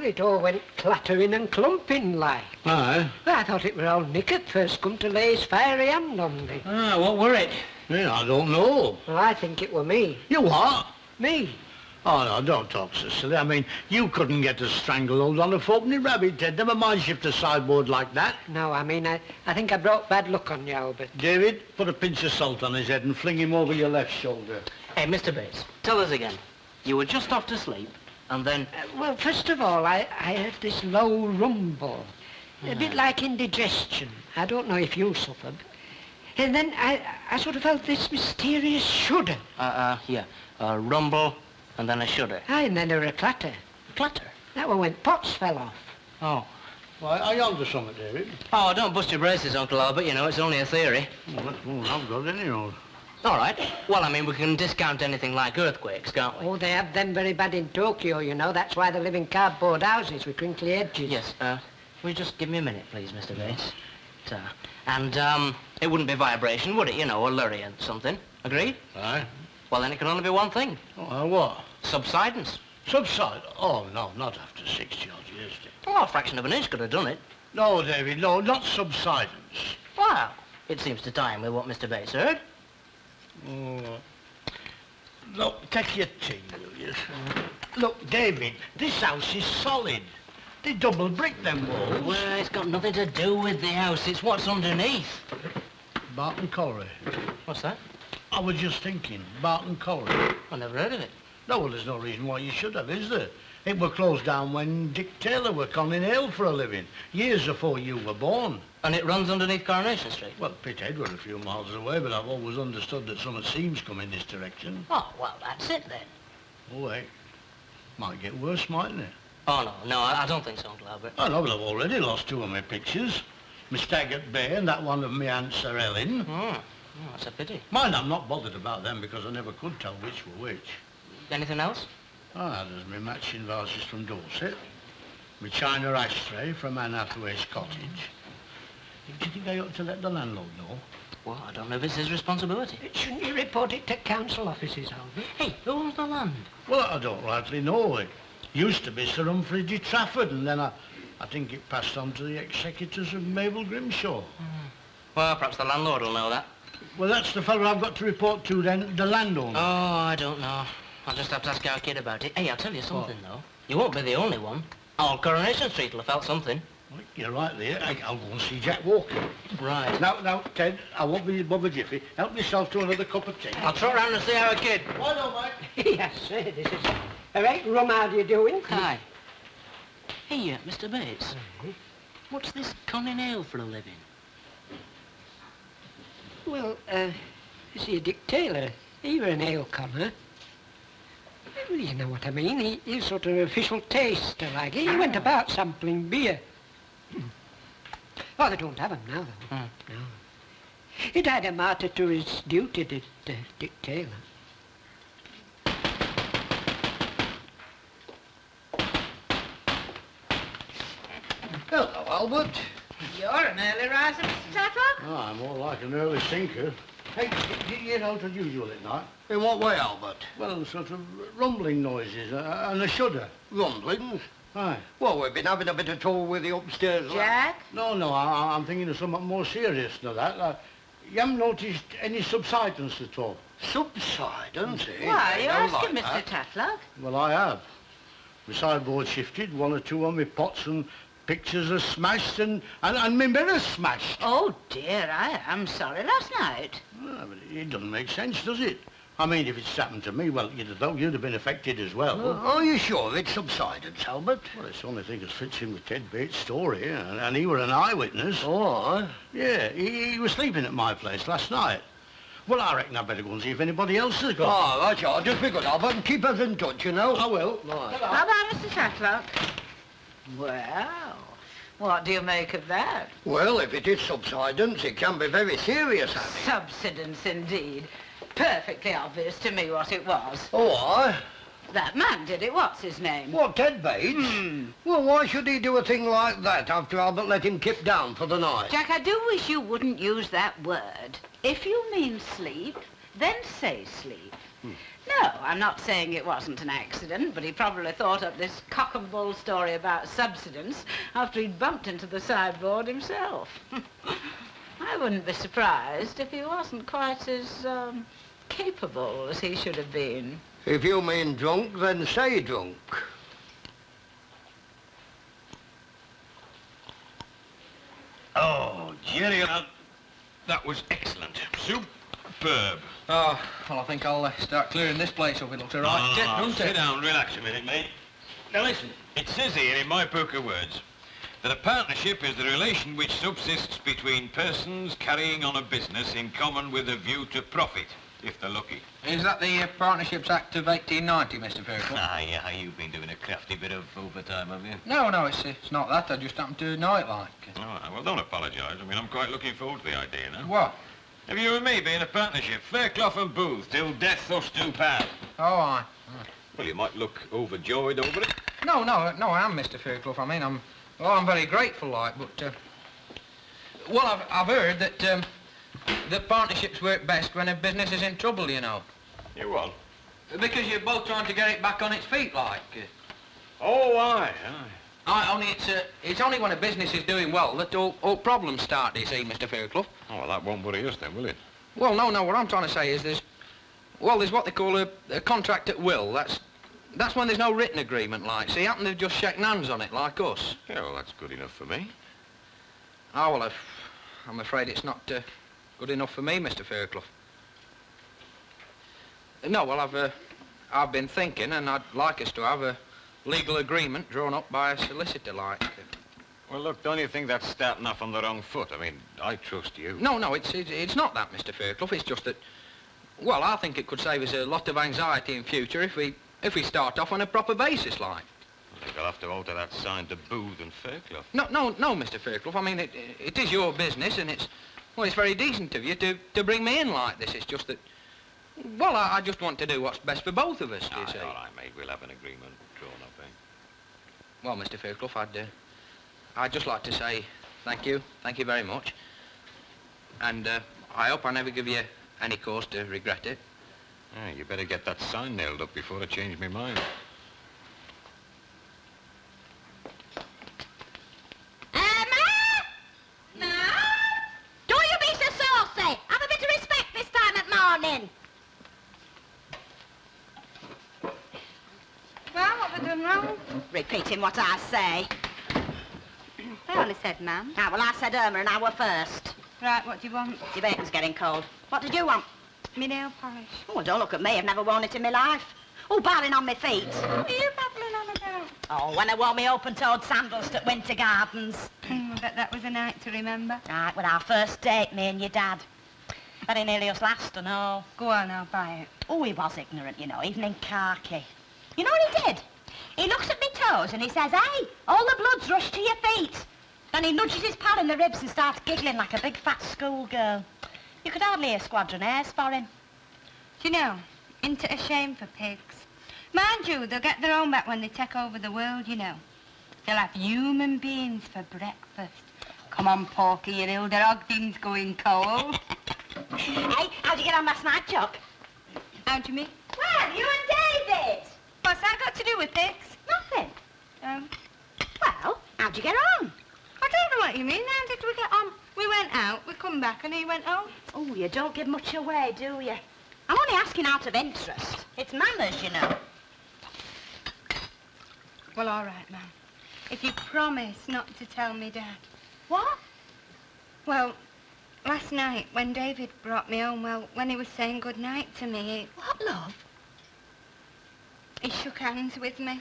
it all went clattering and clumping like. Aye. I thought it were old Nick at first come to lay his fiery hand on me. Ah, what were it? Yeah, I don't know. Well, I think it were me. You what? Me. Oh, no, don't talk so silly. I mean, you couldn't get a stranglehold on a fourpenny rabbit, Ted. Never mind shift a sideboard like that. No, I mean, I think I brought bad luck on you, Albert. David, put a pinch of salt on his head and fling him over your left shoulder. Hey, Mr. Bates, tell us again. You were just off to sleep, and then... Well, first of all, I heard this low rumble. A bit like indigestion. I don't know if you suffered. And then I sort of felt this mysterious shudder. Yeah. A rumble, and then a shudder. Aye, and then there were a clatter. A clatter? That was when pots fell off. Oh. Well, are you onto something, David? Oh, don't bust your braces, Uncle Albert. You know, it's only a theory. Well, that's all I've got anyhow. All right. Well, I mean, we can discount anything like earthquakes, can't we? Oh, they have them very bad in Tokyo, you know. That's why they live in cardboard houses with crinkly edges. Yes, will you just give me a minute, please, Mr. Bates? It wouldn't be vibration, would it? You know, or Lowrie and something. Agreed? Aye. Well, then it can only be one thing. Oh, what? Subsidence. Subside? Oh, no, not after 60-odd years, David. Oh, a fraction of an inch could have done it. No, David, no, not subsidence. Wow. It seems to tie in with what Mr. Bates heard. Oh. Look, take your tea, will you? Look, David, this house is solid. They double brick them walls. Well, it's got nothing to do with the house. It's what's underneath. Barton Colliery. What's that? I was just thinking, Barton Colliery. I never heard of it. No, well, there's no reason why you should have, is there? It were closed down when Dick Taylor were conning ale for a living, years before you were born. And it runs underneath Coronation Street? Well, Pithead were a few miles away, but I've always understood that some seams come in this direction. Oh, well, that's it then. Oh, wait. Might get worse, mightn't it? Oh, no, I don't think so, Uncle Albert. I know, but I've already lost two of my pictures. My stag at bay and that one of my Aunt Sir Ellen. Oh, that's a pity. Mind, I'm not bothered about them because I never could tell which were which. Anything else? Ah, there's my matching vases from Dorset. My china ashtray from Anne Hathaway's cottage. Do you think I ought to let the landlord know? Well, I don't know if it's his responsibility. Shouldn't you report it to council offices, Albert? Hey, who owns the land? Well, I don't rightly know. It used to be Sir Humphrey de Trafford, and then I think it passed on to the executors of Mabel Grimshaw. Well, perhaps the landlord will know that. Well, that's the fellow I've got to report to then, the landowner. Oh, I don't know. I'll just have to ask our kid about it. Hey, I'll tell you something, though. You won't be the only one. All Coronation Street will have felt something. Well, you're right there. I'll go and see Jack Walker. Right. Now, Ted, I won't be above jiffy. Help yourself to another cup of tea. I'll trot round and see our kid. Why not, mate? Yes, sir, this is a right rum. How do you doing? Hi. Hey, Mr. Bates. What's this conning ale for a living? Well, you see, Dick Taylor, he were an ale conner. Well, you know what I mean. He's sort of official taster, like. He went about sampling beer. Oh, they don't have him now, though. No. He died a martyr to his duty, did Dick Taylor. Hello, Albert. You're an early riser, Mr. Tatlock. Oh, I'm more like an early sinker. Hey, do you get out as usual at night? In what way, Albert? Well, sort of rumbling noises and a shudder. Rumblings? Aye. Well, we've been having a bit of trouble with the upstairs. Jack? No, I'm thinking of something more serious than that. You haven't noticed any subsidence at all? Subsidence, eh? Why, you're Don't asking like Mr. that. Tatlock. Well, I have. My sideboard shifted, one or two on my pots, and pictures are smashed, and my mirror's smashed. Oh, dear, I am sorry. Last night. Well, but it doesn't make sense, does it? I mean, if it's happened to me, well, you'd have been affected as well. Are you sure it's subsidence, Albert? Well, it's the only thing that fits in with Ted Bates' story, and he were an eyewitness. Oh, aye. Yeah, he was sleeping at my place last night. Well, I reckon I'd better go and see if anybody else has got Oh, right, sure. Just be good, Albert, and keep us in touch, you know. I will. Right. Bye-bye, Mr. Tatlock. Well, what do you make of that? Well, if it is subsidence, it can be very serious, Annie. Subsidence, indeed. Perfectly obvious to me what it was. Oh, aye? That man did it. What's his name? What, Ted Bates? Well, why should he do a thing like that after Albert let him kip down for the night? Jack, I do wish you wouldn't use that word. If you mean sleep, then say sleep. No, I'm not saying it wasn't an accident, but he probably thought up this cock and bull story about subsidence after he'd bumped into the sideboard himself. I wouldn't be surprised if he wasn't quite as capable as he should have been. If you mean drunk, then say drunk. Oh, Jerry, that was excellent. Superb. Oh, well, I think I'll start clearing this place up. It looks a right tip, doesn't it? Sit down, relax a minute, mate. Now listen, it says here in my book of words that a partnership is the relation which subsists between persons carrying on a business in common with a view to profit, if they're lucky. Is that the Partnerships Act of 1890, Mr. Fairclough? Ah, yeah, you've been doing a crafty bit of overtime, have you? No, it's not that. I just happened to know it like. Oh, well, don't apologise. I mean, I'm quite looking forward to the idea now. What? Have you and me been a partnership, Fairclough and Booth, till death us do part? Oh, aye. Well, you might look overjoyed over it. No, I am, Mr. Fairclough. I mean, I'm very grateful, like, but, well, I've heard that, that partnerships work best when a business is in trouble, you know. You what? Because you're both trying to get it back on its feet, like. Oh, aye. Only it's only when a business is doing well that all problems start, you see, Mr. Fairclough. Oh, well, that won't worry us then, will it? Well, no, what I'm trying to say is there's what they call a contract at will. That's when there's no written agreement, like. So you happen to have just shaken hands on it, like us. Yeah, well, that's good enough for me. Oh, well, I'm afraid it's not good enough for me, Mr. Fairclough. No, well, I've been thinking, and I'd like us to have a legal agreement drawn up by a solicitor, like. Well, look, don't you think that's starting off on the wrong foot? I mean, I trust you. No, it's not that, Mr. Fairclough. It's just that, well, I think it could save us a lot of anxiety in future if we start off on a proper basis, like. I think I'll have to alter that sign to Booth and Fairclough. No, Mr. Fairclough. I mean, it is your business, and it's very decent of you to bring me in like this. It's just that, well, I just want to do what's best for both of us, do you see? All right, mate, we'll have an agreement drawn up, eh? Well, Mr. Fairclough, I'd just like to say thank you very much. And I hope I never give you any cause to regret it. Yeah, you better get that sign nailed up before I change my mind. No? Don't you be so saucy. Have a bit of respect this time at morning. Well, what have I done wrong? Repeating what I say. I only said, ma'am. Ah, well, I said Irma an hour first. Right, what do you want? Your bacon's getting cold. What did you want? Me nail polish. Oh, well, don't look at me. I've never worn it in my life. Oh, barring on my feet. What are you babbling on about? Oh, when I wore my open-toed sandals to Winter Gardens. I bet that was a night to remember. Right, with our first date, me and your dad. Very nearly us last, I know. Go on, I'll buy it. Oh, he was ignorant, you know, even in khaki. You know what he did? He looks at me toes and he says, hey, all the blood's rushed to your feet. Then he nudges his pal in the ribs and starts giggling like a big fat schoolgirl. You could hardly hear squadronaires for him. Do you know, isn't it a shame for pigs? Mind you, they'll get their own back when they take over the world, you know. They'll have human beings for breakfast. Come on, Porky, your Hilda, Ogden's going cold. Hey, how'd you get on last night, Chuck? How do you mean? Well, you and David. What's that got to do with pigs? Nothing. Well, how'd you get on? I don't know what you mean. How did we get on? We went out, we come back, and he went home. Oh, you don't give much away, do you? I'm only asking out of interest. It's manners, you know. Well, all right, ma'am. If you promise not to tell me, Dad. What? Well, last night, when David brought me home, well, when he was saying good night to me, What, love? he shook hands with me.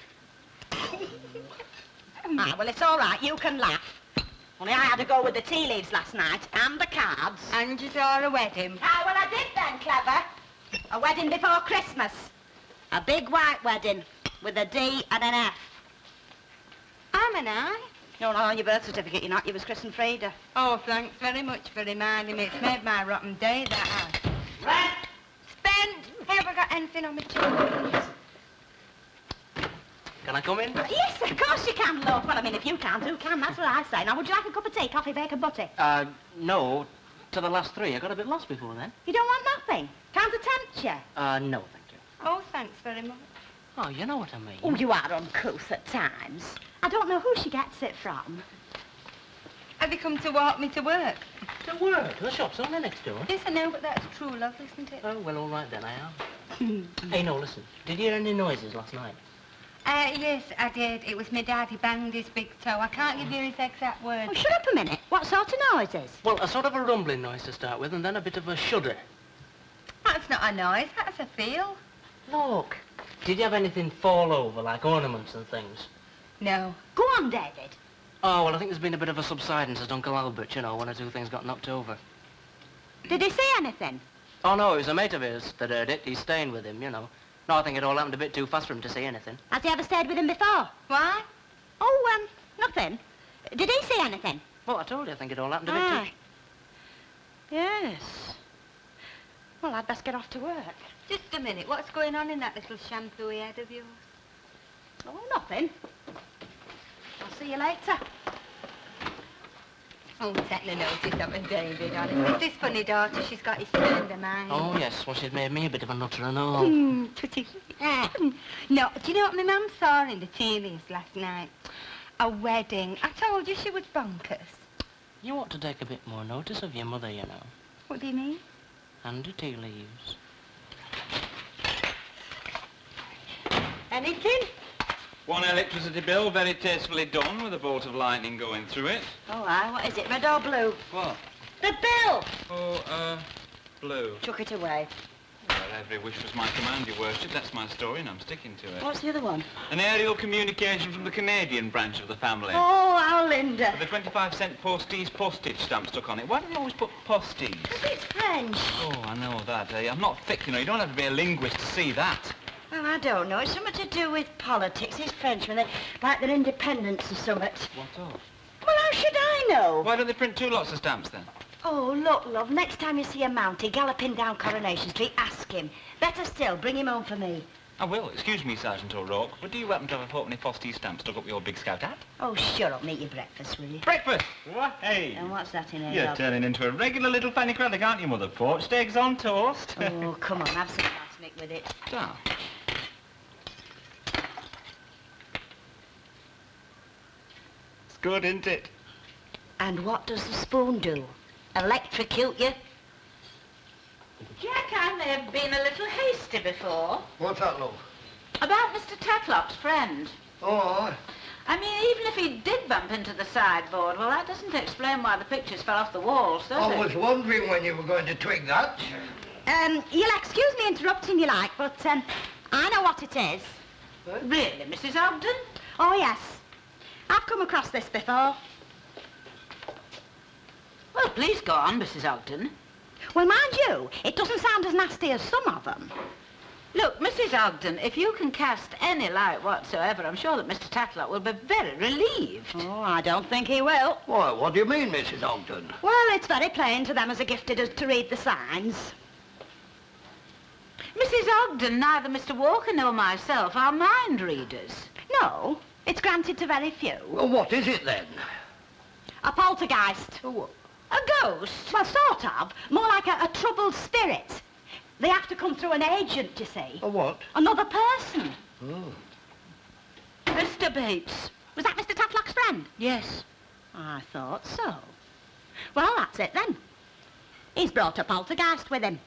Ah, well, it's all right. You can laugh. Only I had to go with the tea leaves last night and the cards. And you saw a wedding. Ah, well, I did then, clever. A wedding before Christmas. A big white wedding with a D and an F. I'm an I. No, not on your birth certificate, you're not. You was christened Frida. Oh, thanks very much for reminding me. It's made my rotten day, that has. Rent! Spent! Have I got anything on my tongue? Can I come in? Yes, of course you can, love. Well, I mean, if you can't, who can? That's what I say. Now, would you like a cup of tea, coffee, bacon, butty? No. To the last three. I got a bit lost before then. You don't want nothing? Can't I tempt you? No, thank you. Oh, thanks very much. Oh, you know what I mean. Oh, you are uncouth at times. I don't know who she gets it from. Have you come to walk me to work? To work? The shop's only next door. Yes, I know, but that's true love, isn't it? Oh, well, all right then, I am. Hey, no, listen. Did you hear any noises last night? Yes, I did. It was my dad. He banged his big toe. I can't give you his exact words. Oh, shut up a minute. What sort of noises? Well, a sort of a rumbling noise to start with, and then a bit of a shudder. That's not a noise. That's a feel. Look. Did you have anything fall over, like ornaments and things? No. Go on, David. Oh, well, I think there's been a bit of a subsidence at Uncle Albert, you know, one or two things got knocked over. Did he say anything? Oh, no, it was a mate of his that heard it. He's staying with him, you know. No, I think it all happened a bit too fast for him to say anything. Has he ever stayed with him before? Why? Oh, nothing. Did he say anything? Well, I told you, I think it all happened a bit too... Yes. Well, I'd best get off to work. Just a minute. What's going on in that little shampooey head of yours? Oh, nothing. I'll see you later. Oh, take no notice of her, David, honest. This funny daughter, she's got his tender mind. Oh, yes, well, she's made me a bit of a nutter and all. Tutty. No, do you know what my mum saw in the tea leaves last night? A wedding. I told you she was bonkers. You ought to take a bit more notice of your mother, you know. What do you mean? And the tea leaves. Anything? One electricity bill, very tastefully done, with a bolt of lightning going through it. Oh, aye. What is it, red or blue? What? The bill! Oh, blue. Chuck it away. Well, every wish was my command, your worship. That's my story, and I'm sticking to it. What's the other one? An aerial communication from the Canadian branch of the family. Oh, how Linda. With a 25-cent postage stamp stuck on it. Why do you always put postage? Because it's French. Oh, I know that. I'm not thick, you know. You don't have to be a linguist to see that. Well, I don't know. It's something to do with politics. These Frenchmen, they like their independence or something. What of? Well, how should I know? Why don't they print 2 lots of stamps, then? Oh, look, love, next time you see a Mountie galloping down Coronation Street, ask him. Better still, bring him home for me. I will. Excuse me, Sergeant O'Rourke, but do you happen to have a halfpenny postage stamp stuck up your big scout hat? Oh, shut up and eat your breakfast, will you? Breakfast? What? Hey! And what's that in here, You're love? turning into a regular little Fanny Craddock, aren't you, Mother? Poached eggs on toast. Oh, come on, have some arsenic with it. Ah. It's good, isn't it? And what does the spoon do? Electrocute you? Jack, I may have been a little hasty before. What's that, love? About Mr. Tatlock's friend. Oh, aye. I mean, even if he did bump into the sideboard, well, that doesn't explain why the pictures fell off the walls, does I it? was wondering when you were going to twig that. You'll excuse me interrupting you like, but, I know what it is. Really, Mrs. Ogden? Oh, yes. I've come across this before. Well, please go on, Mrs. Ogden. Well, mind you, it doesn't sound as nasty as some of them. Look, Mrs. Ogden, if you can cast any light whatsoever, I'm sure that Mr. Tatlock will be very relieved. Oh, I don't think he will. Why, what do you mean, Mrs. Ogden? Well, it's very plain to them as are gifted as to read the signs. Mrs. Ogden, neither Mr. Walker nor myself are mind readers. No, it's granted to very few. Well, what is it, then? A poltergeist. A ghost? Well, sort of. More like a troubled spirit. They have to come through an agent, you see. A what? Another person. Oh. Mr. Bates. Was that Mr. Tatlock's friend? Yes. I thought so. Well, that's it then. He's brought a poltergeist with him.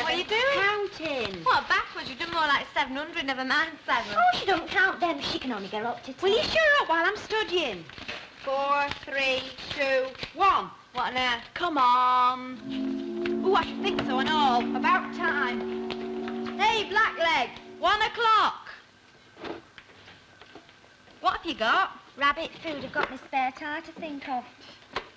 What are you doing? Counting. What, backwards? You've done more like 700, never mind 7. Oh, she don't count them. She can only get up to 10. Will you shut up while I'm studying? 4, 3, 2, 1. What on earth? Come on. Oh, I should think so and all. About time. Hey, Blackleg, 1 o'clock. What have you got? Rabbit food. I've got my spare tire to think of.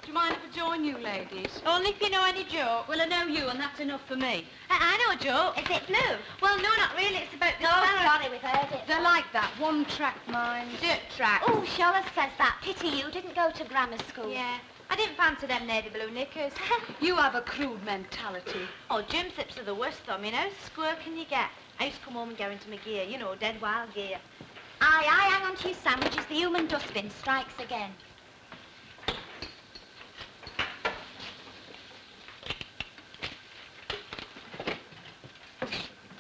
Do you mind if I join you, ladies? Only if you know any joke. Well, I know you, and that's enough for me. I know a joke. Is it blue? Well, no, not really. It's about this No, sparrow. sorry, we've heard it. They're like that. One-track mind. Dirt track. Oh, Charlotte says that. Pity you didn't go to grammar school. Yeah. I didn't fancy them navy blue knickers. You have a crude mentality. Oh, gym sips are the worst, though. I mean, how square can you get? I used to come home and go into my gear. You know, dead wild gear. Aye, hang on to your sandwiches. The human dustbin strikes again.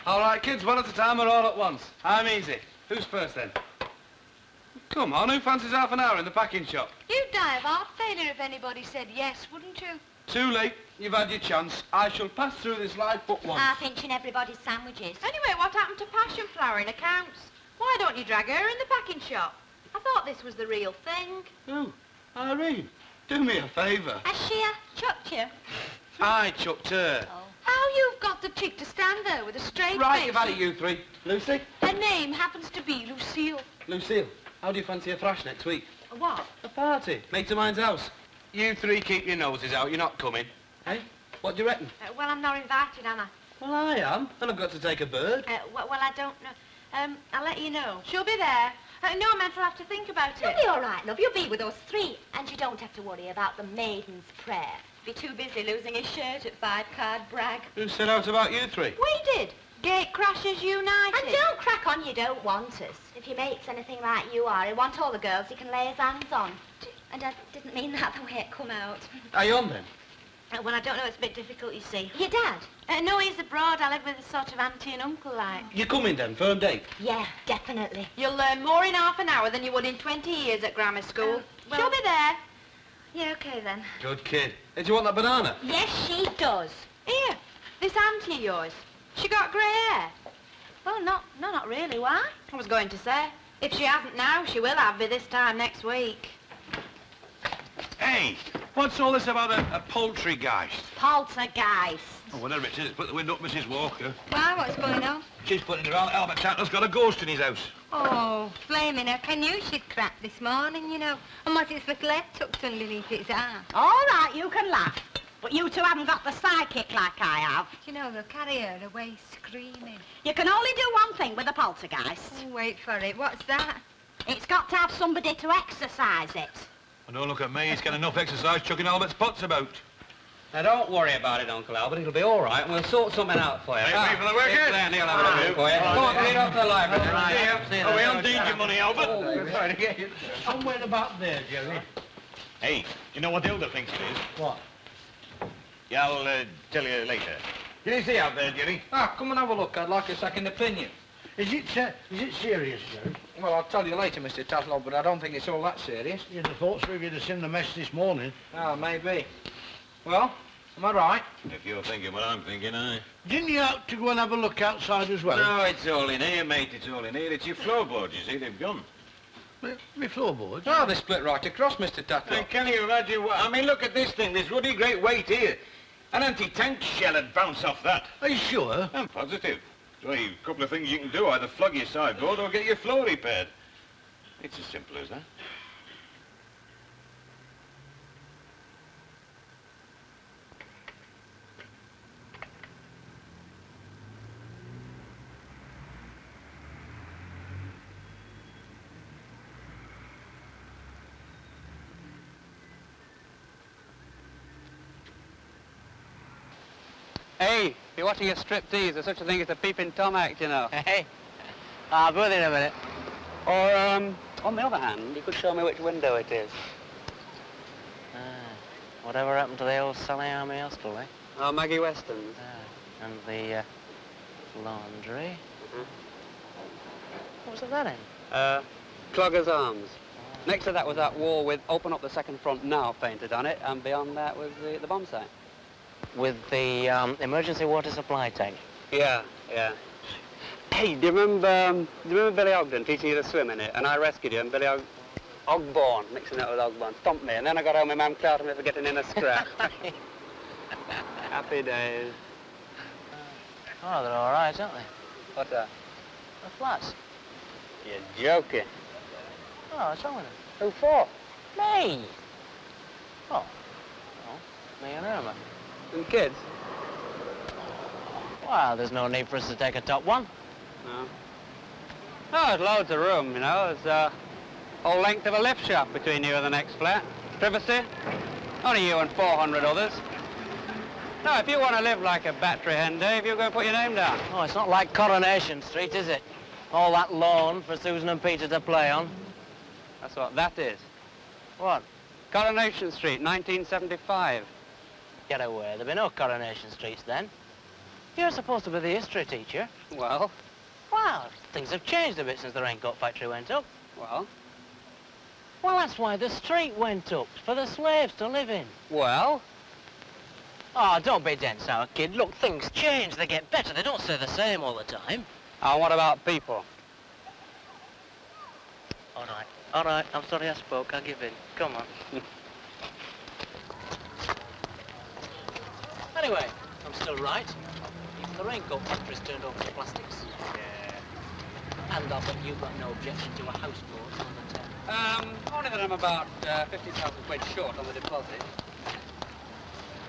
All right, kids, one at a time or all at once? I'm easy. Who's first, then? Come on, who fancies half an hour in the packing shop? You'd die of heart failure if anybody said yes, wouldn't you? Too late. You've had your chance. I shall pass through this light but once. Pinching everybody's sandwiches. Anyway, what happened to passion flower in accounts? Why don't you drag her in the packing shop? I thought this was the real thing. Who? Irene. Do me a favour. Has she chucked you? I chucked her. Oh. How you've got the cheek to stand there with a straight Right, face. you've had it, you three. Lucy? Her name happens to be Lucille. Lucille, how do you fancy a thrash next week? A what? A party. Mate to mine's house. You three keep your noses out. You're not coming. Hey? What do you reckon? Well, I'm not invited, am I? Well, I am. And I've got to take a bird. Well, I don't know. I'll let you know. She'll be there. No, Matt, I'll have to think about it. You'll be all right, love. You'll be with us three. And you don't have to worry about the maiden's prayer. Be too busy losing his shirt at 5-card brag. Who said out about you three? We did. Gate Crashers United. And don't crack on, you don't want us. If your mate's anything like you are, he'll want all the girls he can lay his hands on. And I didn't mean that the way it come out. Are you on, then? Well, I don't know. It's a bit difficult, you see. Your dad? No, he's abroad. I live with a sort of auntie and uncle, like. You coming, then, firm date? Yeah, definitely. You'll learn more in half an hour than you would in 20 years at grammar school. Well- She'll be there. Yeah, OK, then. Good kid. Did you want that banana? Yes, she does. Here, this auntie of yours. She got grey hair. Well, not really. Why? I was going to say. If she hasn't now, she will have by this time next week. Hey, what's all this about a Poltergeist? Poltergeist. Oh, whatever it is, put the window up, Mrs. Walker. Why? What's going on? She's putting it around. Albert Tatler's got a ghost in his house. Oh, flaming heck. I knew she'd crack this morning, you know. And what its little head tucked underneath its arm. All right, you can laugh. But you two haven't got the psychic like I have. You know, they'll carry her away screaming. You can only do one thing with a poltergeist. Oh, wait for it. What's that? It's got to have somebody to exercise it. Oh, don't look at me. He's got enough exercise chucking Albert's pots about. Now, don't worry about it, Uncle Albert. It'll be all right, and we'll sort something out for you. Hey, wait for the workers. It's there, Neil, have a look for you. Come on, lead up to the library. Right. Are we on danger money, Albert? Somewhere about there, Jerry. Hey, you know what Hilda thinks it is? What? Yeah, I'll tell you later. Can you see out there, Jerry? Come and have a look. I'd like a second opinion. Is it serious, Jerry? Well, I'll tell you later, Mr. Tatlow, but I don't think it's all that serious. You'd have thought so if you'd have seen the mess this morning. Ah, maybe. Well, am I right? If you're thinking what I'm thinking, aye. Didn't you have to go and have a look outside as well? No, it's all in here, mate. It's all in here. It's your floorboards, you see. They've gone. My floorboards? Oh, they split right across, Mr. Tatlow. Hey, can you imagine what... I mean, look at this thing. This ruddy great weight here. An anti-tank shell would bounce off that. Are you sure? I'm positive. So a couple of things you can do. Either flog your sideboard or get your floor repaired. It's as simple as that. Hey, if you're watching a striptease, there's such a thing as a peeping Tom act, you know. Hey, I'll be with you in a minute. Or, on the other hand, you could show me which window it is. Whatever happened to the old Sally Army Hospital, eh? Oh, Maggie Weston's. And the laundry. What was that in? Clogger's Arms. Next to that was that wall with "Open Up the Second Front Now" painted on it, and beyond that was the bomb site. With the emergency water supply tank. Yeah. Hey, do you remember Billy Ogden teaching you to swim in it? And I rescued you, and Billy Ogborn, mixing it with Ogborn, thumped me, and then I got home, my mum clouted me for getting in a scrap. Happy days. Oh, they're all right, aren't they? What's that? The flats. You're joking. Oh, what's wrong with them? Who for? Me. Oh, Me and Irma. And kids? Well, there's no need for us to take a top one. No. Oh, there's loads of room, you know. There's a whole length of a lift shaft between you and the next flat. Privacy. Only you and 400 others. No, if you want to live like a battery hen, Dave, you're going to put your name down. Oh, it's not like Coronation Street, is it? All that lawn for Susan and Peter to play on. That's what that is. What? Coronation Street, 1975. Get away. There'll be no Coronation Streets then. You're supposed to be the history teacher. Well? Well, things have changed a bit since the Raincoat factory went up. Well? Well, that's why the street went up, for the slaves to live in. Well? Oh, don't be dense now, kid. Look, things change. They get better. They don't stay the same all the time. And what about people? All right. All right. I'm sorry I spoke. I'll give in. Come on. Anyway, I'm still right. Even the Raincoat factory's turned over to plastics. Yeah. And I'll bet you've got no objection to a houseboat on the town. Only that I'm about 50,000 quid short on the deposit.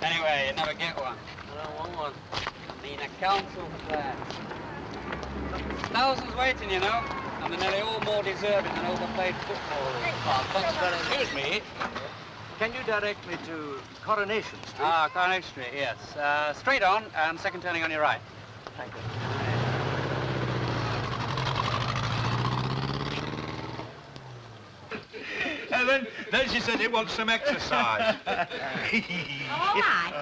Anyway, you never get one. I don't want one. I mean a council flat. Thousands waiting, you know. And they're nearly all more deserving than overpaid footballers. Oh, thanks very much. Excuse me. Can you direct me to Coronation Street? Ah, Coronation Street, yes. Straight on and second turning on your right. Thank you. And then she said he wants some exercise. All right.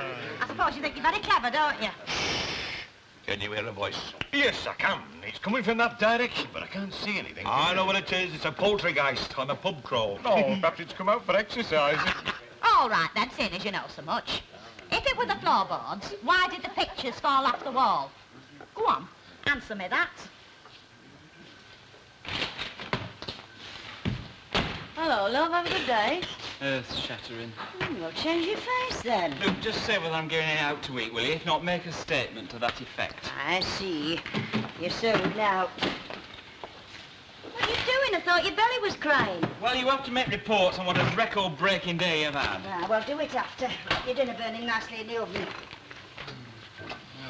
I suppose you think you're very clever, don't you? Can you hear a voice? Yes, I can. It's coming from that direction, but I can't see anything. I know what it is. It's a poltergeist on a pub crawl. Oh, perhaps it's come out for exercise. All right, then, seeing as you know so much. If it were the floorboards, why did the pictures fall off the wall? Go on, answer me that. Hello, love, have a good day. Earth-shattering. Well, change your face, then. Look, just say whether I'm going out to eat, will you? If not, make a statement to that effect. I see. You're sold out. What are you doing? I thought your belly was crying. Well, you have to make reports on what a record-breaking day you've had. Ah, well, do it after. Your dinner burning nicely in the oven.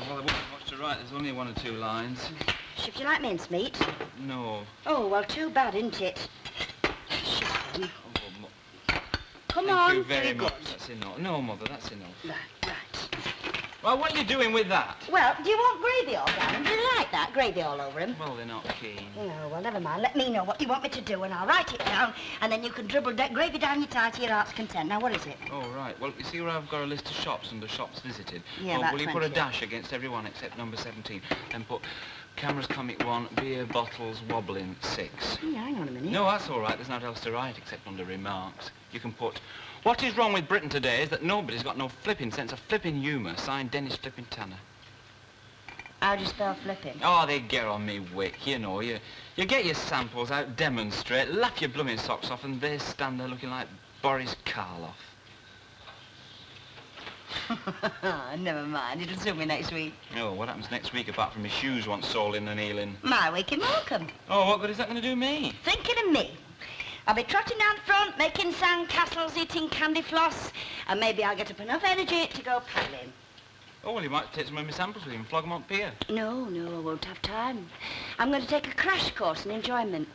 Well, there wasn't much to write. There's only 1 or 2 lines. Should you like mincemeat? No. Oh, well, too bad, isn't it? Shame. Come Thank on, you very very much. good. That's enough. No, Mother, that's enough. Right. Well, what are you doing with that? Well, do you want gravy all down him? Do you like that? Gravy all over him? Well, they're not keen. No, well, never mind. Let me know what you want me to do, and I'll write it down, and then you can dribble that gravy down your tie to your heart's content. Now, what is it? Oh, right. Well, you see where I've got a list of shops under shops visited? Yeah, well, about will you put a 20. dash against every one except number 17? Then put cameras comic 1, beer bottles wobbling 6. Yeah, hang on a minute. No, that's all right. There's not else to write except under remarks. You can put, what is wrong with Britain today is that nobody's got no flipping sense of flipping humour, signed Dennis Flipping Tanner. How do you spell flipping? Oh, they get on me wick, you know. You get your samples out, demonstrate, laugh your blooming socks off, and they stand there looking like Boris Karloff. Never mind. It'll suit me next week. Oh, what happens next week apart from my shoes once soling and healing? My week in Morecambe. Oh, what good is that going to do me? Thinking of me. I'll be trotting down front, making sand castles, eating candy floss, and maybe I'll get up enough energy to go paddling. Oh, well, you might take some of my samples with you and flog them on pier. No, I won't have time. I'm going to take a crash course in enjoyment.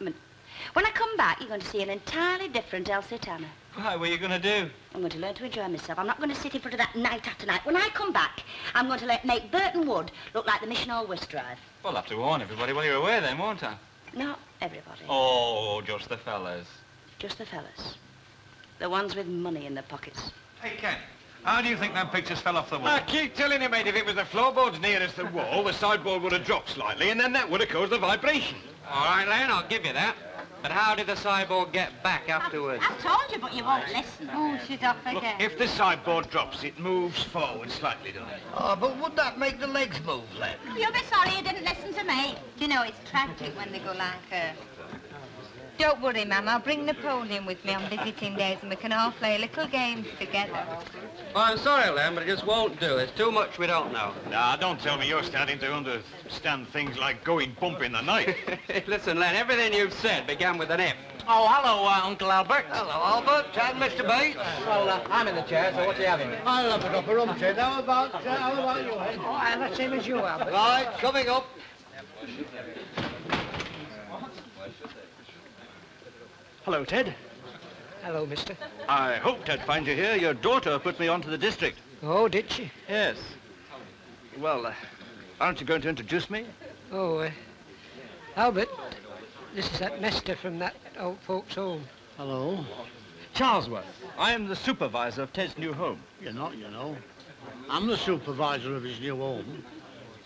When I come back, you're going to see an entirely different Elsie Tanner. Why, what are you going to do? I'm going to learn to enjoy myself. I'm not going to sit in front of that night after night. When I come back, I'm going to make Burton Wood look like the Mission Hall Whist Drive. Well, I'll have to warn everybody while you're away then, won't I? Not everybody. Oh, just the fellas. Just the fellas. The ones with money in their pockets. Hey, Ken, how do you think them pictures fell off the wall? I keep telling you, mate, if it was the floorboards nearest the wall, the sideboard would have dropped slightly, and then that would have caused the vibration. All right, Len, I'll give you that. But how did the sideboard get back afterwards? I've told you, but you won't listen. Oh, she's off Look, again. if the sideboard drops, it moves forward slightly, doesn't it? Oh, but would that make the legs move, Len? You'll be sorry you didn't listen to me. You know, it's tragic when they go like her. Don't worry, Ma'am. I'll bring Napoleon with me on visiting days and we can all play little games together. Well, I'm sorry, Len, but it just won't do. There's too much we don't know. Nah, don't tell me you're starting to understand things like going bump in the night. Listen, Len, everything you've said began with an F. Oh, hello, Uncle Albert. Hello, Albert. And Mr. Bates. Well, I'm in the chair, so what are you having? I'll have a cup of rum, Ted. How about you, Ed? Oh, I'm the same as you, Albert. Right, coming up. Hello, Ted. Hello, mister. I hoped I'd find you here. Your daughter put me onto the district. Oh, did she? Yes. Well, aren't you going to introduce me? Oh, Albert, this is that Nesta from that old folks' home. Hello. Charlesworth. I am the supervisor of Ted's new home. You're not, you know. I'm the supervisor of his new home.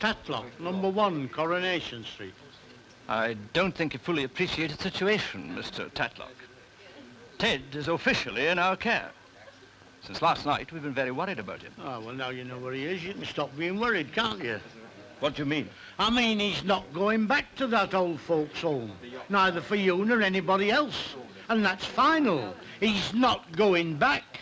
Tatlock, number 1, Coronation Street. I don't think you fully appreciate the situation, Mr. Tatlock. Ted is officially in our care. Since last night, we've been very worried about him. Oh, well, now you know where he is. You can stop being worried, can't you? What do you mean? I mean, he's not going back to that old folks' home. Neither for you nor anybody else. And that's final. He's not going back.